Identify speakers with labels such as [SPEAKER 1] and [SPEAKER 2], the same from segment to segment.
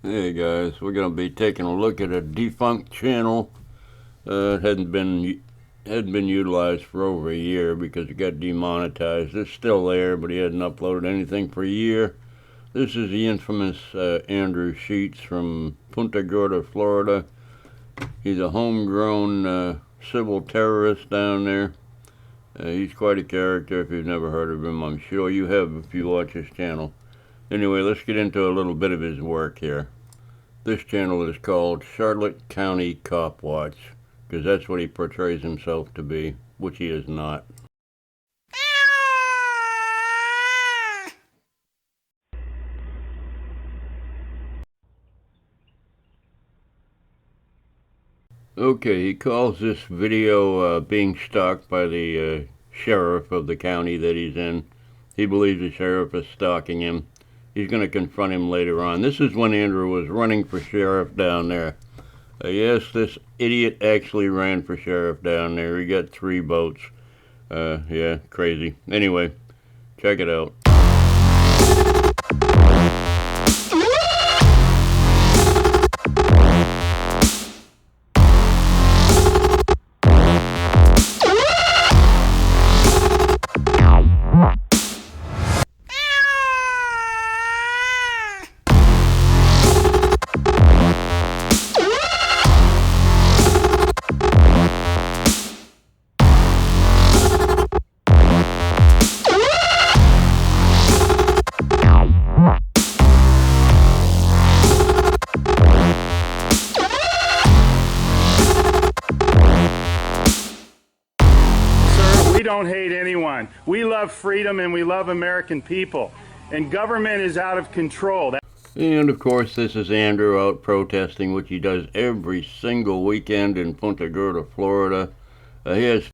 [SPEAKER 1] Hey guys, we're gonna be taking a look at a defunct channel. It hadn't been utilized for over a year because it got demonetized. It's still there, but he hadn't uploaded anything for a year. This is the infamous Andrew Sheets from Punta, Gorda, Florida. He's a homegrown civil terrorist down there. He's quite a character. If you've never heard of him, I'm sure you have if you watch his channel. Anyway, let's get into a little bit of his work here. This channel is called Charlotte County Cop Watch, because that's what he portrays himself to be, which he is not. Okay, he calls this video being stalked by the sheriff of the county that he's in. He believes the sheriff is stalking him. He's going to confront him later on. This is when Andrew was running for sheriff down there. Yes, this idiot actually ran for sheriff down there. He got 3 votes. Yeah, crazy. Anyway, check it out.
[SPEAKER 2] We don't hate anyone. We love freedom and we love American people. And government is out of control.
[SPEAKER 1] And of course, this is Andrew out protesting, which he does every single weekend in Punta Gorda, Florida. He has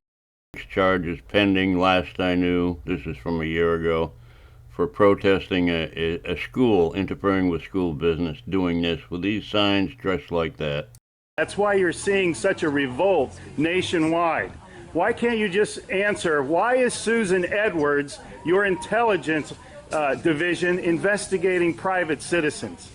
[SPEAKER 1] charges pending, last I knew. This is from a year ago, for protesting a school, interfering with school business, doing this with these signs dressed like that.
[SPEAKER 2] That's why you're seeing such a revolt nationwide. Why can't you just answer, why is Susan Edwards, your intelligence division, investigating private citizens?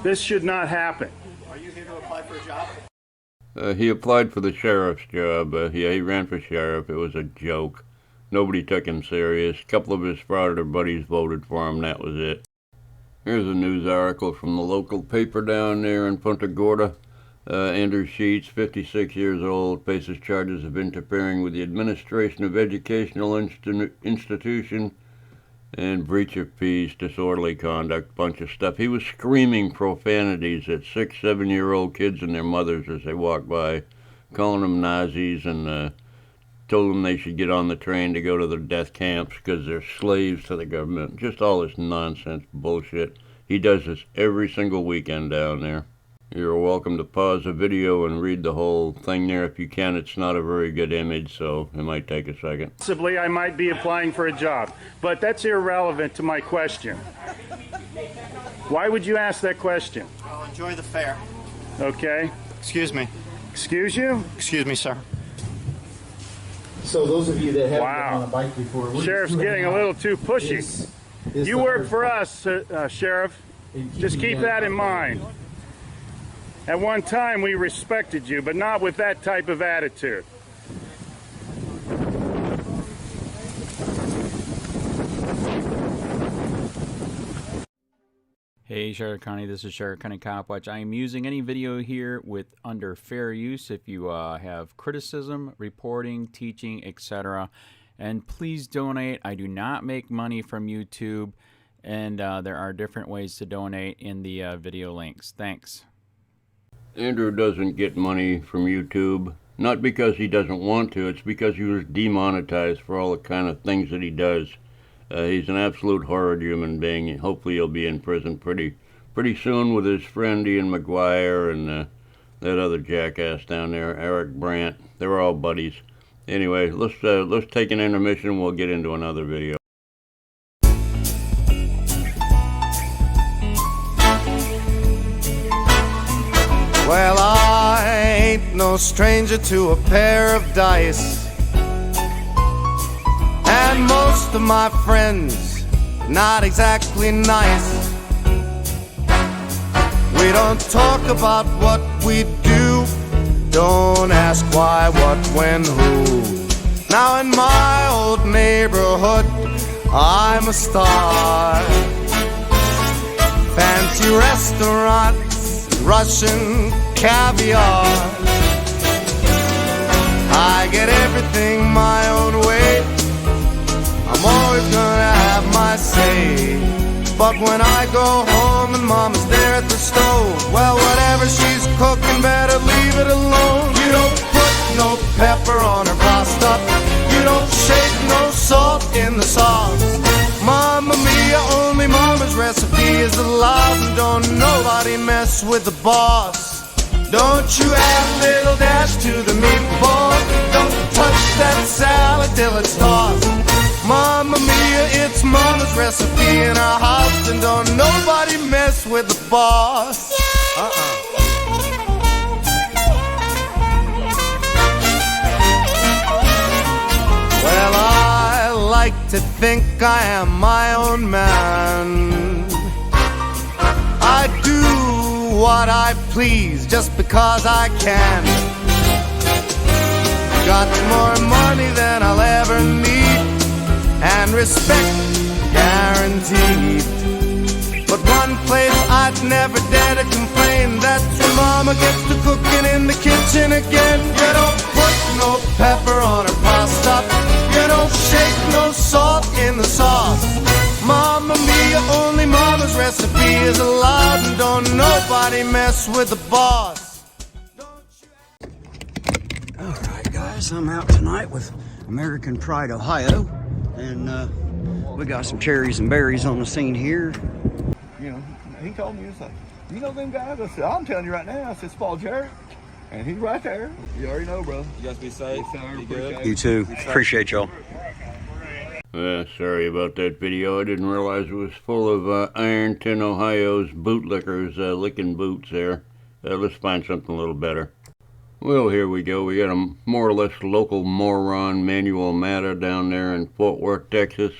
[SPEAKER 2] This should not happen.
[SPEAKER 3] Are you here to apply for a job?
[SPEAKER 1] He applied for the sheriff's job. Yeah, he ran for sheriff. It was a joke. Nobody took him serious. A couple of his frauder buddies voted for him. That was it. Here's a news article from the local paper down there in Punta Gorda. Andrew Sheets, 56 years old, faces charges of interfering with the administration of educational institution and breach of peace, disorderly conduct, bunch of stuff. He was screaming profanities at 6, 7-year-old kids and their mothers as they walked by, calling them Nazis, and told them they should get on the train to go to the death camps because they're slaves to the government. Just all this nonsense bullshit. He does this every single weekend down there. You're welcome to pause the video and read the whole thing there if you can. It's not a very good image, so it might take a second.
[SPEAKER 2] Possibly I might be applying for a job, but that's irrelevant to my question. Why would you ask that question?
[SPEAKER 3] I'll enjoy the fair.
[SPEAKER 2] Okay.
[SPEAKER 3] Excuse me.
[SPEAKER 2] Excuse you?
[SPEAKER 3] Excuse me, sir.
[SPEAKER 4] So those of you that haven't
[SPEAKER 2] Wow.
[SPEAKER 4] been on a bike before,
[SPEAKER 2] Sheriff's getting a little too pushy. You work for us, Sheriff. Just keep that in mind. At one time, we respected you, but not with that type of attitude.
[SPEAKER 5] Hey Charlotte County, this is Charlotte County Cop Watch. I am using any video here with under fair use if you have criticism, reporting, teaching, etc. And please donate. I do not make money from YouTube, and there are different ways to donate in the video links. Thanks.
[SPEAKER 1] Andrew doesn't get money from YouTube, not because he doesn't want to, it's because he was demonetized for all the kind of things that he does. He's an absolute horrid human being, and hopefully he'll be in prison pretty soon with his friend Ian McGuire and that other jackass down there, Eric Brandt. They're all buddies. Anyway, let's take an intermission and we'll get into another video.
[SPEAKER 6] Well, I ain't no stranger to a pair of dice, and most of my friends not exactly nice. We don't talk about what we do. Don't ask why, what, when, who. Now in my old neighborhood, I'm a star. Fancy restaurants, Russian caviar. I get everything my own way. I'm always gonna have my say. But when I go home and Mama's there at the stove, well, whatever she's cooking, better leave it alone. You don't put no pepper on her pasta. You don't shake no salt in the sauce. Mamma mia, only Mama's recipe is allowed, and don't nobody mess with the boss. Don't you add a little dash to the meatball. Don't touch that salad till it's tossed. Mamma mia, it's Mama's recipe in our house, and don't nobody mess with the boss. Well, I like to think I am my own man. I do what I please just because I can. Got more money than I'll ever need, and respect guaranteed. But one place I'd never dare to complain, that's when Mama gets to cooking in the kitchen again. You don't put no pepper on her pasta. You don't shake no salt in the sauce. Mamma mia, only Mama's recipe is allowed, and don't nobody mess with the boss.
[SPEAKER 4] Alright guys, I'm out tonight with American Pride, Ohio, and we got some cherries and berries on the scene here.
[SPEAKER 7] You know, he told me, he was like, you know them guys? I said, I'm telling you right now. I said, it's Paul Jarrett, and he's right there. You already know, bro.
[SPEAKER 8] You guys be safe. Be good.
[SPEAKER 4] You too. Appreciate y'all.
[SPEAKER 1] Sorry about that video. I didn't realize it was full of Ironton, Ohio's bootlickers licking boots there. Let's find something a little better. Well, here we go. We got a more or less local moron, Manuel Matta, down there in Fort Worth, Texas.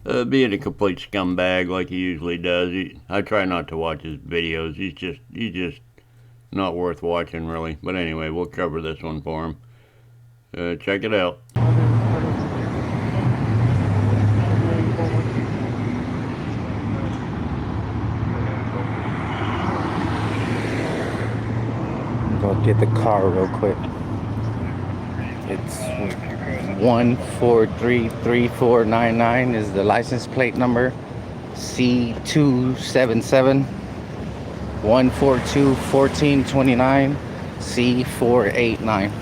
[SPEAKER 1] Being a complete scumbag like he usually does. I try not to watch his videos. He's just not worth watching, really. But anyway, we'll cover this one for him. Check it out.
[SPEAKER 9] Go get the car real quick. It's 1433499 is the license plate number. C277 1421429 C489.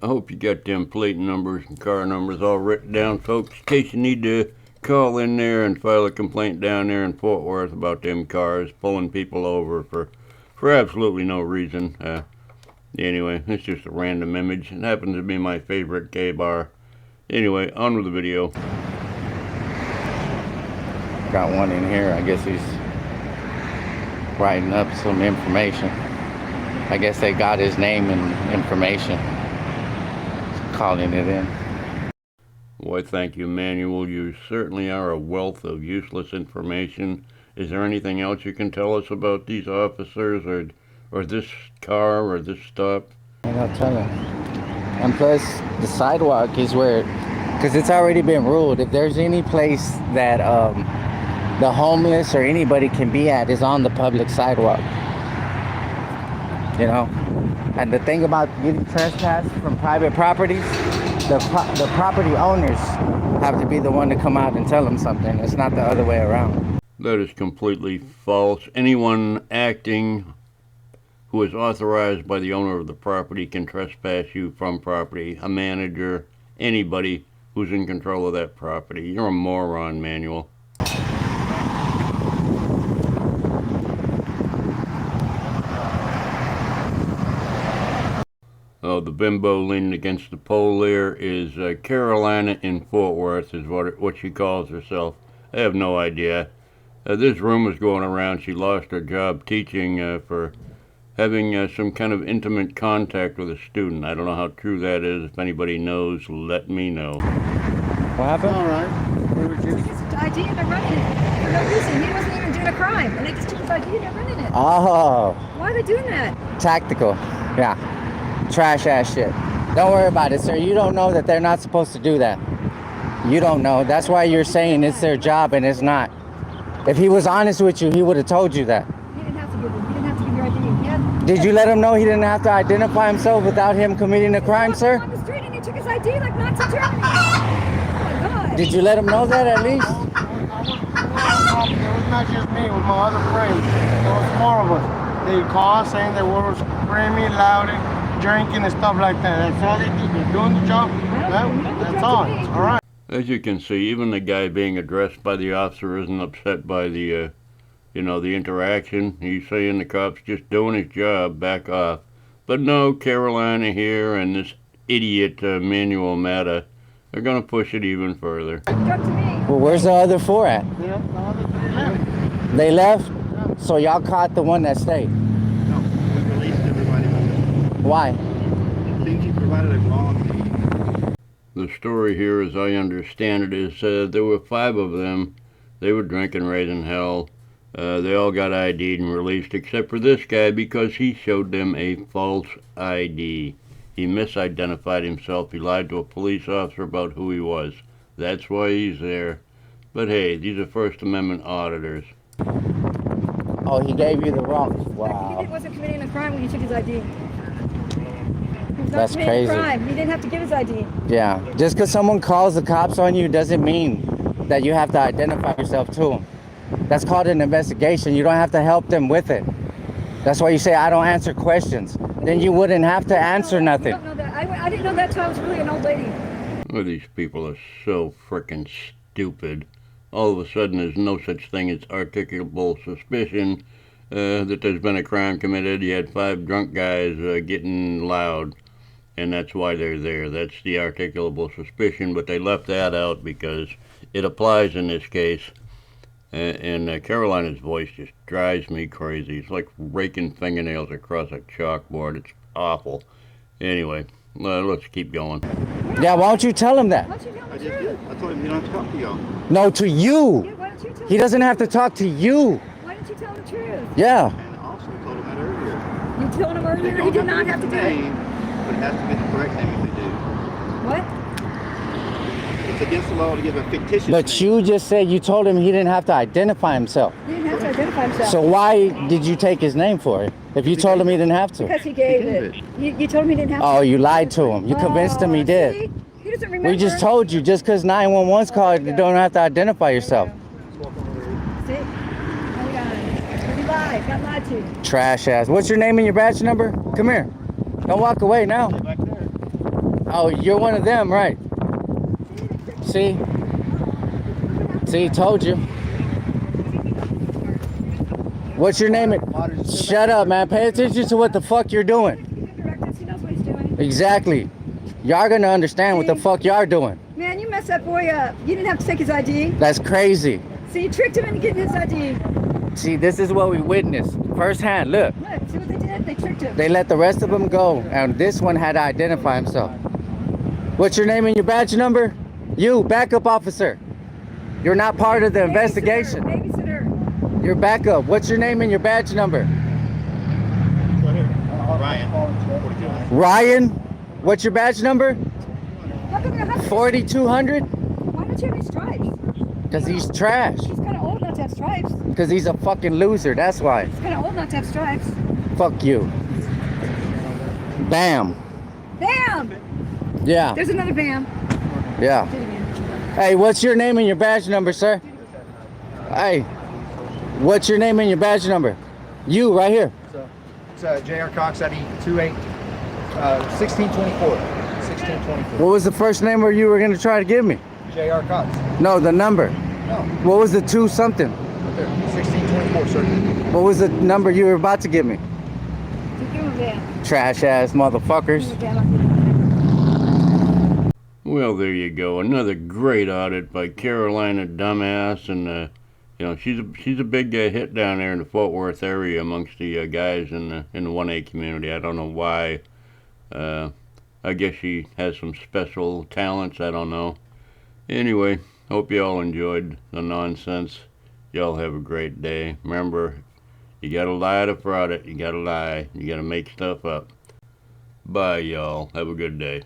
[SPEAKER 1] I hope you got them plate numbers and car numbers all written down, folks, in case you need to call in there and file a complaint down there in Fort Worth about them cars pulling people over for absolutely no reason. Anyway, it's just a random image. It happens to be my favorite gay bar. Anyway, on with the video.
[SPEAKER 9] Got one in here. I guess he's writing up some information. I guess they got his name and information. Calling it in.
[SPEAKER 1] Why, thank you, Manuel. You certainly are a wealth of useless information. Is there anything else you can tell us about these officers or this car or this stop?
[SPEAKER 9] I'll tell him. And plus, the sidewalk is where, because it's already been ruled, if there's any place that the homeless or anybody can be at is on the public sidewalk. You know? And the thing about getting trespassed from private properties, the property owners have to be the one to come out and tell them something. It's not the other way around.
[SPEAKER 1] That is completely false. Anyone acting who is authorized by the owner of the property can trespass you from property. A manager, anybody who's in control of that property. You're a moron, Manuel. Oh, the bimbo leaning against the pole there is Carolina in Fort Worth is what she calls herself. I have no idea. This rumor's going around she lost her job teaching for having some kind of intimate contact with a student. I don't know how true that is. If anybody knows, let me know.
[SPEAKER 9] What happened?
[SPEAKER 4] All right. We were just...
[SPEAKER 10] I ID and they're running it for no reason. He wasn't even doing a crime, and they just took his ID and they're running it.
[SPEAKER 9] Oh.
[SPEAKER 10] Why are they doing that?
[SPEAKER 9] Tactical. Yeah. Trash ass shit. Don't worry about it, sir. You don't know that they're not supposed to do that. You don't know. That's why you're saying it's their job and it's not. If he was honest with you, he would have told you that.
[SPEAKER 10] He didn't have to give it. He didn't have to give your ID. He had,
[SPEAKER 9] Did you let him know he didn't have to identify himself without him committing a crime, sir?
[SPEAKER 10] on the street and he took his ID like Nazi Germany. Oh my God.
[SPEAKER 9] Did you let him know that at least?
[SPEAKER 11] It was not just me, it was my other friends. There was more of us. They called saying they were screaming, loud, drinking and stuff like that. That's all they do. They're doing the job. That's all. All right.
[SPEAKER 1] As you can see, even the guy being addressed by the officer isn't upset by the, the interaction. He's saying the cop's just doing his job, back off. But no, Carolina here and this idiot Manuel Matta, they're going to push it even further.
[SPEAKER 9] Well, where's the other four at?
[SPEAKER 11] Yeah, the other three left.
[SPEAKER 9] They left? So y'all caught the one that stayed?
[SPEAKER 3] No, we released everybody.
[SPEAKER 9] Why?
[SPEAKER 3] I think he provided a wrong.
[SPEAKER 1] The story here, as I understand it, is there were 5 of them. They were drinking, raising hell. They all got ID'd and released, except for this guy, because he showed them a false ID. He misidentified himself. He lied to a police officer about who he was. That's why he's there. But hey, these are First Amendment auditors.
[SPEAKER 9] Oh, he gave you the wrong.
[SPEAKER 10] He
[SPEAKER 9] Wow.
[SPEAKER 10] wasn't committing a crime when he took his ID. He was not
[SPEAKER 9] That's
[SPEAKER 10] committing
[SPEAKER 9] crazy.
[SPEAKER 10] a crime. He didn't have to give his ID.
[SPEAKER 9] Yeah. Just because someone calls the cops on you doesn't mean that you have to identify yourself to them. That's called an investigation. You don't have to help them with it. That's why you say, I don't answer questions. Then you wouldn't have to answer nothing.
[SPEAKER 10] You don't know that. I didn't know that till I was really an old lady.
[SPEAKER 1] Well, these people are so frickin' stupid. All of a sudden, there's no such thing as articulable suspicion that there's been a crime committed. You had 5 drunk guys getting loud, and that's why they're there. That's the articulable suspicion, but they left that out because it applies in this case. And Carolina's voice just drives me crazy. It's like raking fingernails across a chalkboard. It's awful. Anyway, let's keep going.
[SPEAKER 9] Yeah, why don't you tell him that?
[SPEAKER 10] Why don't you tell
[SPEAKER 3] I
[SPEAKER 10] the
[SPEAKER 3] just
[SPEAKER 10] truth?
[SPEAKER 3] did. I told him you don't have to talk to y'all.
[SPEAKER 9] No, to you.
[SPEAKER 10] Yeah, why don't you tell
[SPEAKER 9] He doesn't have to talk to you.
[SPEAKER 10] Why didn't you tell him the truth?
[SPEAKER 9] Yeah.
[SPEAKER 3] And I also told him that earlier.
[SPEAKER 10] You told him
[SPEAKER 3] They
[SPEAKER 10] earlier he
[SPEAKER 3] don't
[SPEAKER 10] did not have to
[SPEAKER 3] give
[SPEAKER 10] do
[SPEAKER 3] the
[SPEAKER 10] it.
[SPEAKER 3] name, but it has to be the correct name if they do.
[SPEAKER 10] What?
[SPEAKER 3] It's against the law to give a fictitious
[SPEAKER 9] But
[SPEAKER 3] name.
[SPEAKER 9] you just said you told him he didn't have to identify himself.
[SPEAKER 10] He didn't have to identify himself.
[SPEAKER 9] So why did you take his name for it? If you told him he didn't have to.
[SPEAKER 10] Because he gave
[SPEAKER 3] He gave
[SPEAKER 10] it. You told him he didn't have to.
[SPEAKER 9] Oh, you lied to him. You convinced him he did.
[SPEAKER 10] See? He doesn't remember.
[SPEAKER 9] We just told you, just because 911's called, you don't have to identify yourself.
[SPEAKER 10] See? Oh, God. He lied. Got lied to.
[SPEAKER 9] Trash ass. What's your name and your badge number? Come here. Don't walk away now.
[SPEAKER 3] Back there.
[SPEAKER 9] Oh, you're one of them, right? See? See, told you. What's your name? Shut up, man. Pay attention to what the fuck you're doing.
[SPEAKER 10] He knows what he's doing.
[SPEAKER 9] Exactly. Y'all gonna understand what the fuck y'all doing.
[SPEAKER 10] Man, you messed that boy up. You didn't have to take his ID.
[SPEAKER 9] That's crazy.
[SPEAKER 10] See, you tricked him into getting his ID.
[SPEAKER 9] See, this is what we witnessed firsthand. Look,
[SPEAKER 10] Look, see what they did? They tricked him.
[SPEAKER 9] they let the rest of them go, and this one had to identify himself. What's your name and your badge number? You, backup officer. You're not part of the investigation.
[SPEAKER 10] Babysitter.
[SPEAKER 9] You're backup. What's your name and your badge number?
[SPEAKER 3] Ryan.
[SPEAKER 9] Ryan. What's your badge number?
[SPEAKER 10] How come you're
[SPEAKER 9] 4200?
[SPEAKER 10] Why don't you have any stripes?
[SPEAKER 9] Because he's trash.
[SPEAKER 10] He's kind of old not to have stripes.
[SPEAKER 9] Because he's a fucking loser. That's why.
[SPEAKER 10] He's kind of old not to have stripes.
[SPEAKER 9] Fuck you. Bam.
[SPEAKER 10] Bam!
[SPEAKER 9] Yeah.
[SPEAKER 10] There's another bam.
[SPEAKER 9] Yeah.
[SPEAKER 10] Did it again.
[SPEAKER 9] Hey, what's your name and your badge number, sir? Hey, what's your name and your badge number? You, right here.
[SPEAKER 11] It's J.R. Cox, ID 1624. 1624.
[SPEAKER 9] What was the first number you were going to try to give me?
[SPEAKER 11] J.R. Cox.
[SPEAKER 9] No, the number.
[SPEAKER 11] No,
[SPEAKER 9] What was the 2 something?
[SPEAKER 11] right there. 1624, sir.
[SPEAKER 9] What was the number you were about to give me?
[SPEAKER 10] Just give him a bam.
[SPEAKER 9] Trash ass motherfuckers.
[SPEAKER 10] Give him a bam.
[SPEAKER 1] Well, there you go. Another great audit by Carolina dumbass, and she's a big hit down there in the Fort Worth area amongst the guys in the 1A community. I don't know why. I guess she has some special talents. I don't know. Anyway, Hope you all enjoyed the nonsense. Y'all have a great day. Remember, you gotta lie to fraud it. You gotta lie. You gotta make stuff up. Bye, y'all. Have a good day.